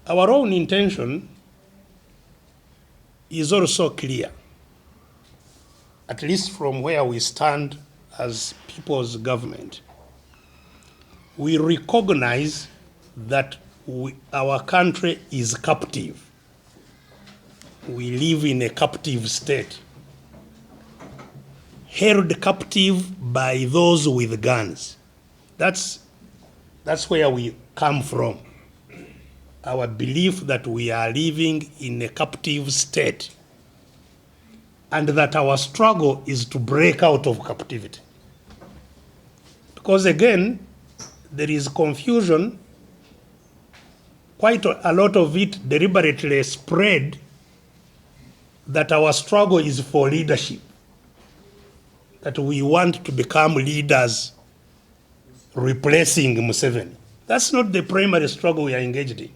Our own intention is also clear, at least from where we stand as people's government. We recognize that our country is captive. We live in a captive state, held captive by those with guns. That's where we come from. Our belief that we are living in a captive state and that our struggle is to break out of captivity. Because again, there is confusion, quite a lot of it deliberately spread, that our struggle is for leadership, that we want to become leaders replacing Museveni. That's not the primary struggle we are engaged in.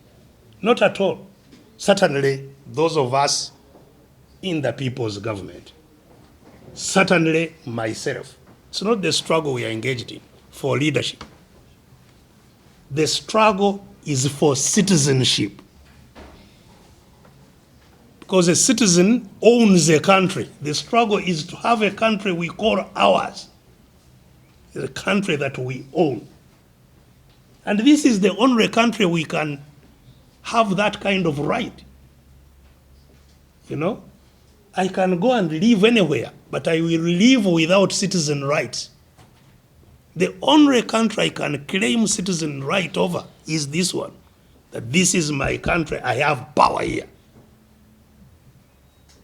Not at all. Certainly, those of us in the people's government. Certainly, myself. It's not the struggle we are engaged in for leadership. The struggle is for citizenship. Because a citizen owns a country. The struggle is to have a country we call ours. A country that we own. And this is the only country we can have that kind of right. You know, I can go and live anywhere, but I will live without citizen rights. The only country I can claim citizen right over is this one, that this is my country, I have power here.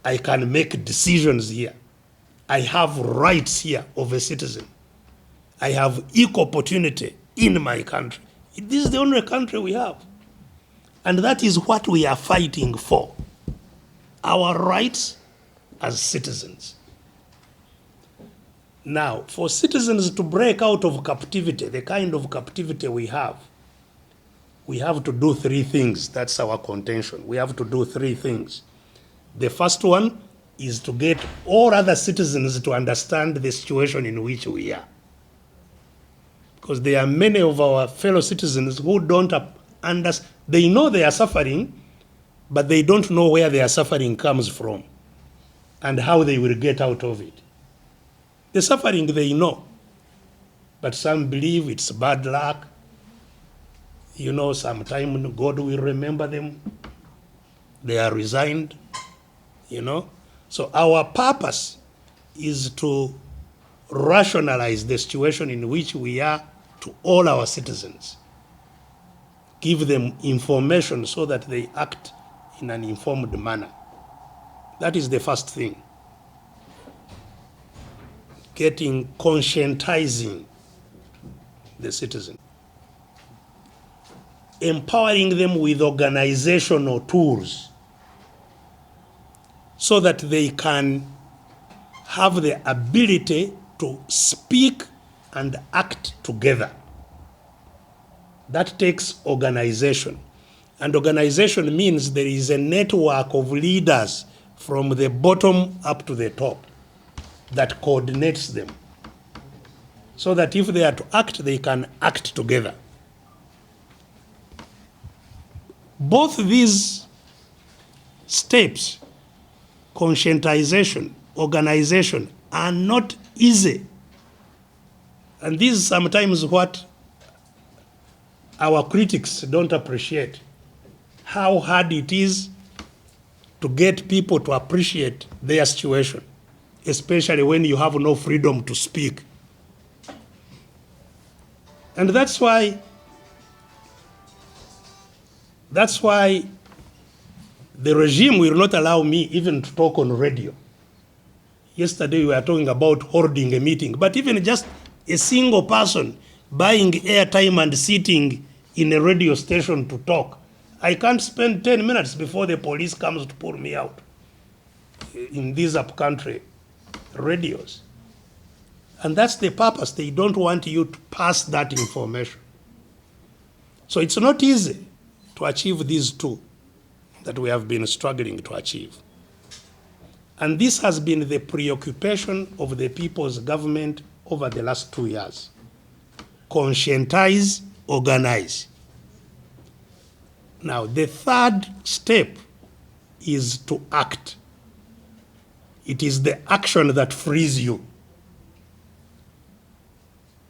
I can make decisions here. I have rights here of a citizen. I have equal opportunity in my country. This is the only country we have. And that is what we are fighting for. Our rights as citizens. Now, for citizens to break out of captivity, the kind of captivity we have to do three things. That's our contention. We have to do three things. The first one is to get all other citizens to understand the situation in which we are. Because there are many of our fellow citizens who don't understand. They know they are suffering, but they don't know where their suffering comes from and how they will get out of it. The suffering they know, but some believe it's bad luck. You know, sometime God will remember them. They are resigned, you know. So our purpose is to rationalize the situation in which we are to all our citizens. Give them information so that they act in an informed manner. That is the first thing. Conscientizing the citizen. Empowering them with organizational tools so that they can have the ability to speak and act together. That takes organization. And organization means there is a network of leaders from the bottom up to the top that coordinates them. So that if they are to act, they can act together. Both these steps, conscientization, organization, are not easy. And this is sometimes what our critics don't appreciate, how hard it is to get people to appreciate their situation, especially when you have no freedom to speak. And that's why the regime will not allow me even to talk on radio. Yesterday we were talking about holding a meeting, but even just a single person buying airtime and sitting in a radio station to talk, I can't spend 10 minutes before the police comes to pull me out in these upcountry radios. And that's the purpose. They don't want you to pass that information. So it's not easy to achieve these two that we have been struggling to achieve. And this has been the preoccupation of the people's government over the last 2 years. Conscientize, organize. Now, the third step is to act. It is the action that frees you.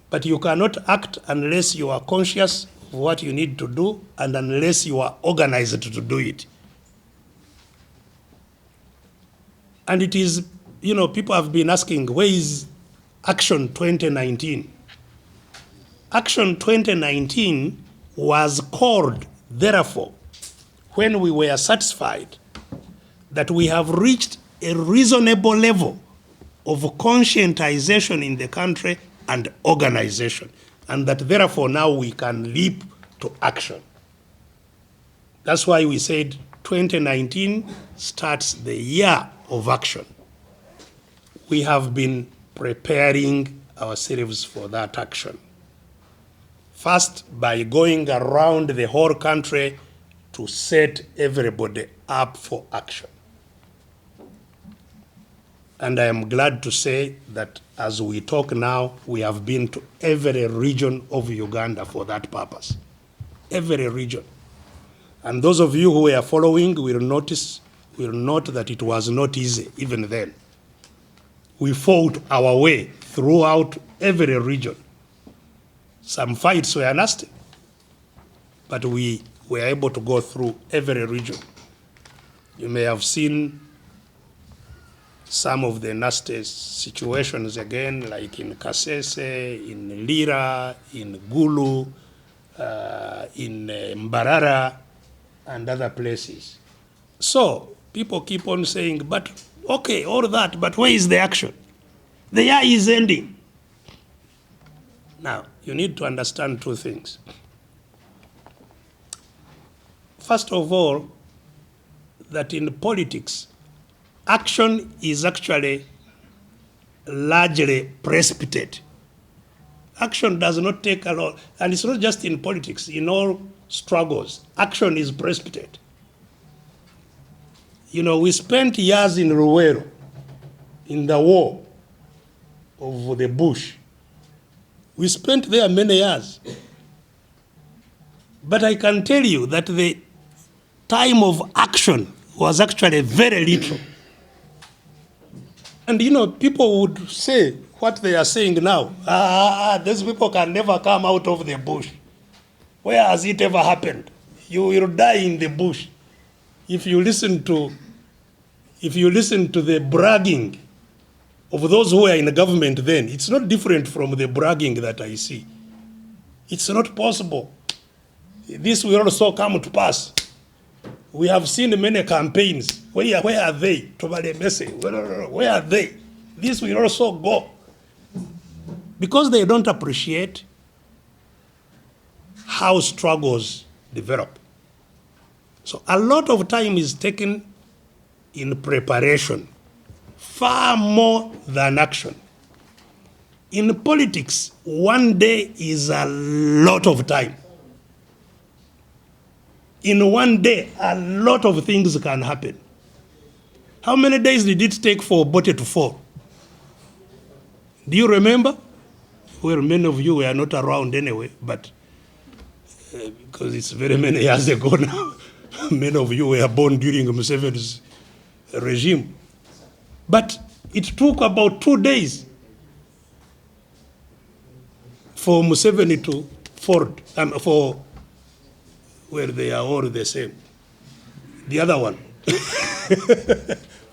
But you cannot act unless you are conscious of what you need to do and unless you are organized to do it. And it is, people have been asking, where is Action 2019? Action 2019 was called, therefore, when we were satisfied that we have reached a reasonable level of conscientization in the country and organization, and that therefore now we can leap to action. That's why we said 2019 starts the year of action. We have been preparing ourselves for that action. First, by going around the whole country to set everybody up for action. And I am glad to say that as we talk now, we have been to every region of Uganda for that purpose. Every region. And those of you who are following will note that it was not easy even then. We fought our way throughout every region. Some fights were nasty, but we were able to go through every region. You may have seen some of the nasty situations again, like in Kasese, in Lira, in Gulu, in Mbarara, and other places. So people keep on saying, but okay, all that, but where is the action? The year is ending. Now, you need to understand two things. First of all, that in politics, action is actually largely precipitate. Action does not take a lot, and it's not just in politics, in all struggles, action is precipitate. We spent years in Ruwero, in the war of the bush. We spent there many years. But I can tell you that the time of action was actually very little. And people would say what they are saying now. These people can never come out of the bush. Where has it ever happened? You will die in the bush. If you listen to the bragging of those who were in the government then, it's not different from the bragging that I see. It's not possible. This will also come to pass. We have seen many campaigns. Where are they? Where are they? This will also go. Because they don't appreciate how struggles develop. So a lot of time is taken in preparation, far more than action. In politics, one day is a lot of time. In one day, a lot of things can happen. How many days did it take for Obote to fall? Do you remember? Well, many of you were not around anyway, but because it's very many years ago now. Many of you were born during Museveni's regime. But it took about 2 days for Museveni to fall, well, they are all the same. The other one,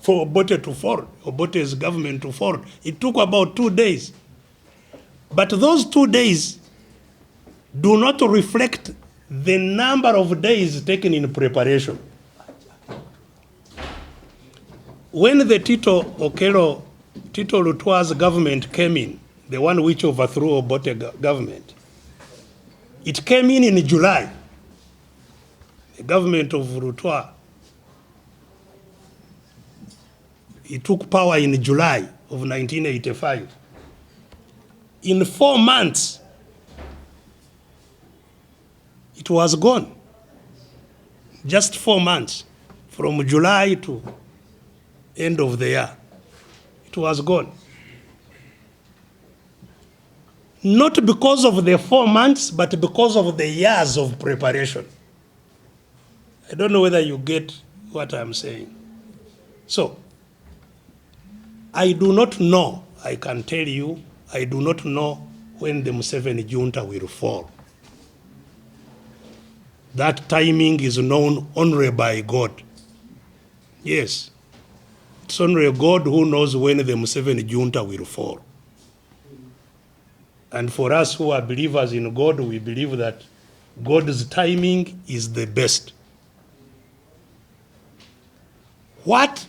for Obote to fall, Obote's government to fall, it took about 2 days. But those 2 days do not reflect the number of days taken in preparation. When the Tito Lutwa's government came in, the one which overthrew Obote government, it came in July. The government of Lutwa, it took power in July of 1985. In 4 months, it was gone. Just 4 months, from July to end of the year, it was gone. Not because of the 4 months, but because of the years of preparation. I don't know whether you get what I'm saying. So, I do not know, I can tell you, I do not know when the Museveni junta will fall. That timing is known only by God. Yes, it's only God who knows when the Museveni junta will fall. And for us who are believers in God, we believe that God's timing is the best. What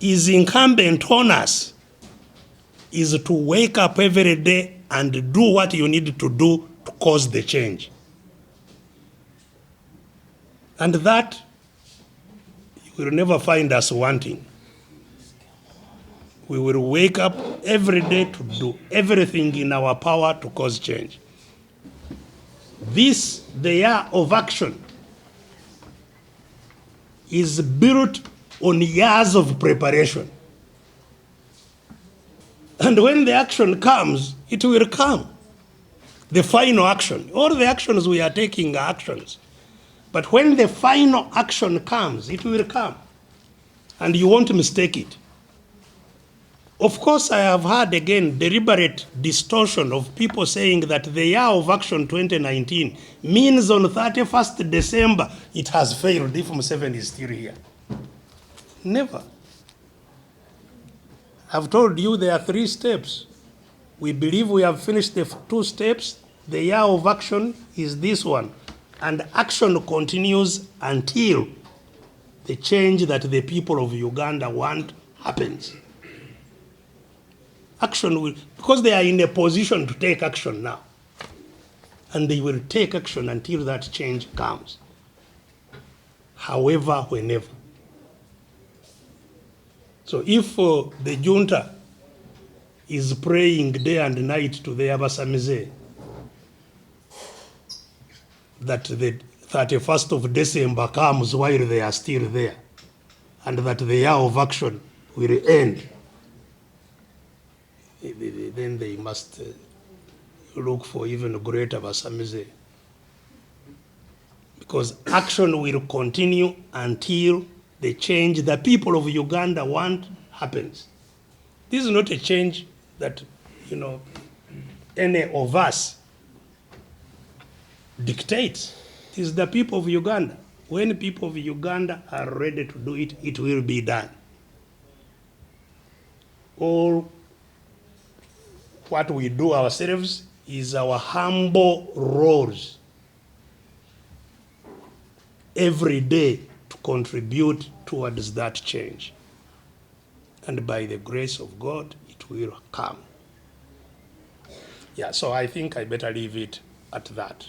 is incumbent on us is to wake up every day and do what you need to do to cause the change. And that you will never find us wanting. We will wake up every day to do everything in our power to cause change. This, the year of action, is built on years of preparation. And when the action comes, it will come. The final action. All the actions we are taking are actions. But when the final action comes, it will come. And you won't mistake it. Of course, I have heard again deliberate distortion of people saying that the year of action 2019 means on 31st December it has failed if Museveni is still here. Never. I've told you there are 3 steps. We believe we have finished the 2 steps. The year of action is this one. And action continues until the change that the people of Uganda want happens. Action will, because they are in a position to take action now. And they will take action until that change comes. However, whenever. So if the junta is praying day and night to the Abasamize that the 31st of December comes while they are still there, and that the year of action will end, then they must look for even greater Basamize. Because action will continue until the change the people of Uganda want happens. This is not a change that, any of us dictates. It is the people of Uganda. When people of Uganda are ready to do it, it will be done. All what we do ourselves is our humble roles every day to contribute towards that change. And by the grace of God, it will come. Yeah, so I think I better leave it at that.